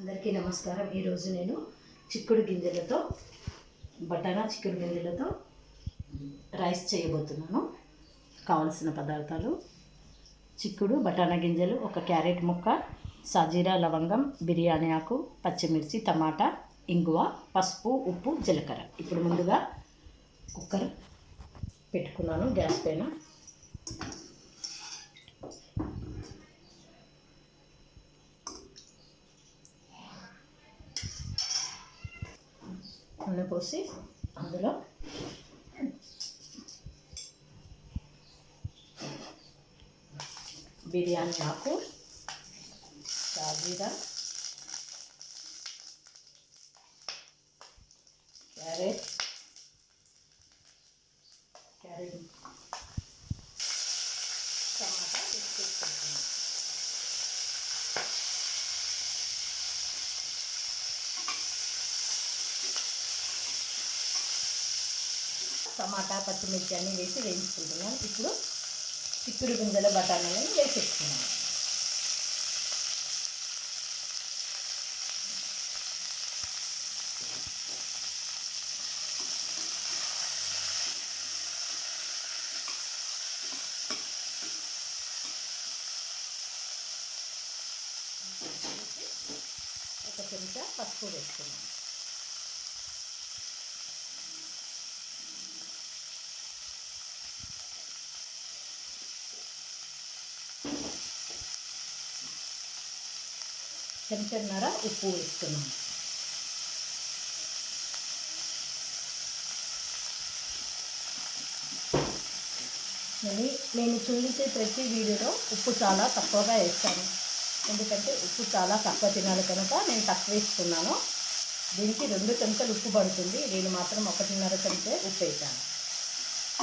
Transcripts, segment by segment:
అందరికీ నమస్కారం. ఈరోజు నేను చిక్కుడు గింజలతో బటానా చిక్కుడు గింజలతో రైస్ చేయబోతున్నాను. కావలసిన పదార్థాలు: చిక్కుడు, బటానా గింజలు, ఒక క్యారెట్ ముక్క, సాజీరా, లవంగం, బిర్యానీ ఆకు, పచ్చిమిర్చి, టమాటా, ఇంగువ, పసుపు, ఉప్పు, జీలకర్ర. ఇప్పుడు ముందుగా కుక్కర్ పెట్టుకున్నాను గ్యాస్ పైన. నూనె పోసి అందులో బిర్యానీ ఆకు, సాజీరా, క్యారెట్ టమాటా వేసుకుంటున్నాను. టమాటా, పచ్చిమిర్చి అన్నీ వేసి వేయించుకుంటున్నాను. ఇప్పుడు చిక్కుడు గింజల బఠానీలను వేసేస్తున్నాను. ఒక చెంచా పసుపు వేసుకున్నాను. చెంచన్నర ఉప్పు వేస్తున్నాను. నేను చూపించే ప్రతి వీడియోలో ఉప్పు చాలా తక్కువగా వేస్తాను, ఎందుకంటే ఉప్పు చాలా తక్కువ తినాలి కనుక నేను తక్కువ వేసుకున్నాను. దీనికి 2 చెంచాలు ఉప్పు పడుతుంది, నేను మాత్రం 1.5 చెంచా ఉప్పు వేసాను.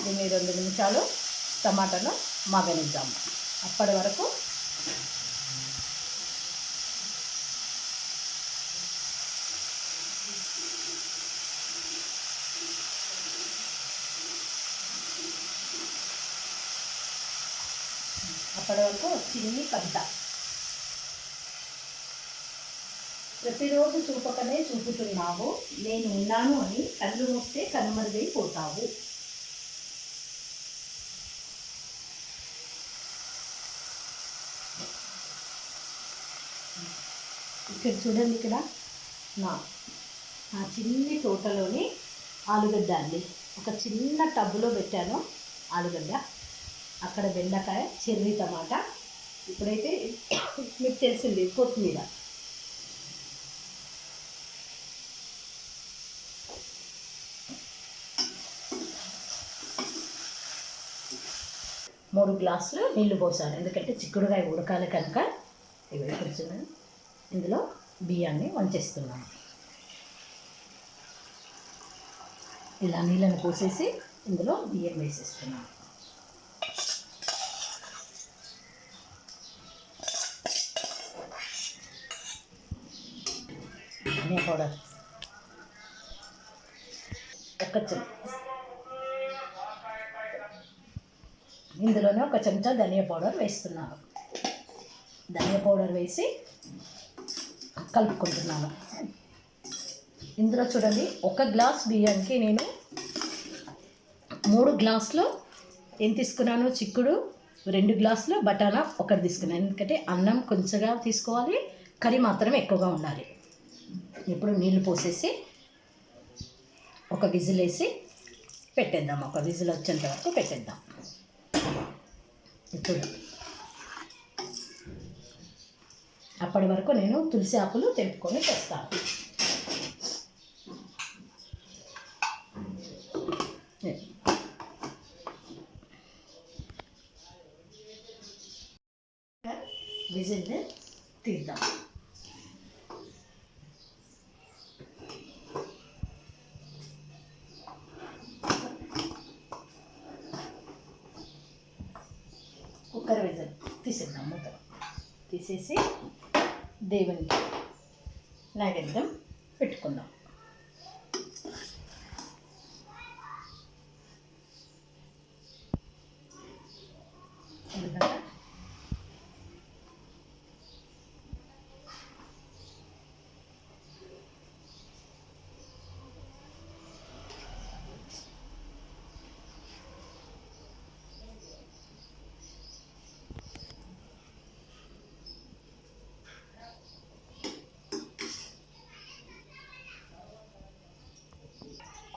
దీన్ని 2 నిమిషాలు టమాటాను మగ్గనిద్దాము. అప్పటి వరకు చిన్ని కద్ద. ప్రతిరోజు చూపకనే చూపుతున్నావు, నేను ఉన్నాను అని కళ్ళు మూస్తే కనుమరుగైపోతావు. ఇక్కడ చూడండి, ఇక్కడ నా చిన్ని తోటలోని ఆలుగడ్డ అండి. ఒక చిన్న టబ్బులో పెట్టాను ఆలుగడ్డ, అక్కడ బెండకాయ, చెర్రీ టమాటా. ఇప్పుడైతే మీకు తెలిసింది కొత్తిమీర. మూడు గ్లాసులు నీళ్లు పోసాను, ఎందుకంటే చిక్కుడుకాయ ఉడకాలి కనుక. ఇవి కొంచెం ఇందులో బియ్యాన్ని వంచేస్తున్నాను. ఇలా నీళ్ళను పోసేసి ఇందులో బియ్యం వేసేస్తున్నాను. ధనియా పౌడర్ ఇందులోనే ఒక చెంచా ధనియా పౌడర్ వేస్తున్నాను. ధనియా పౌడర్ వేసి కలుపుకుంటున్నాను. ఇందులో చూడండి, 1 గ్లాస్ బియ్యానికి నేను 3 గ్లాసులు ఏం తీసుకున్నాను, చిక్కుడు 2 గ్లాసులు, బటానా 1 తీసుకున్నాను. ఎందుకంటే అన్నం కొంచెంగా తీసుకోవాలి, కర్రీ మాత్రం ఎక్కువగా ఉండాలి. ఇప్పుడు నీళ్ళు పోసేసి ఒక విజిల్ వేసి పెట్టేద్దాం. ఒక విజిల్ వచ్చేంత వరకు పెట్టేద్దాం. ఇప్పుడు అప్పటి వరకు నేను తులసి ఆకులు తెంపుకొని తెస్తాను. విజిల్ తీద్దాం. కుక్కర్ విజిల్ తీసేద్దాం. మూత తీసేసి దేవునికి నైవేద్యం పెట్టుకుందాం.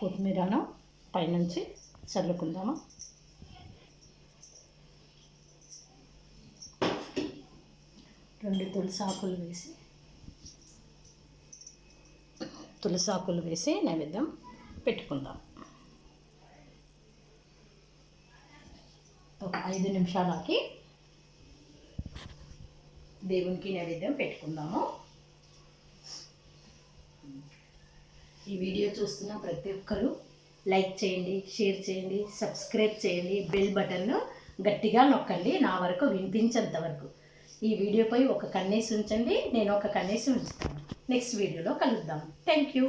కొత్తిమీరను పైనుంచి చల్లుకుందాము. రెండు తులసాకులు వేసి నైవేద్యం పెట్టుకుందాం. ఒక 5 నిమిషాలకి దేవునికి నైవేద్యం పెట్టుకుందాము. ఈ వీడియో చూస్తున్న ప్రతి ఒక్కరూ లైక్ చేయండి, షేర్ చేయండి, సబ్స్క్రైబ్ చేయండి, బెల్ బటన్ను గట్టిగా నొక్కండి నా వరకు వినిపించేంత వరకు. ఈ వీడియోపై ఒక కన్నేసి ఉంచండి, నేను ఒక కన్నేసి ఉంచుతాను. నెక్స్ట్ వీడియోలో కలుద్దాం. Thank you.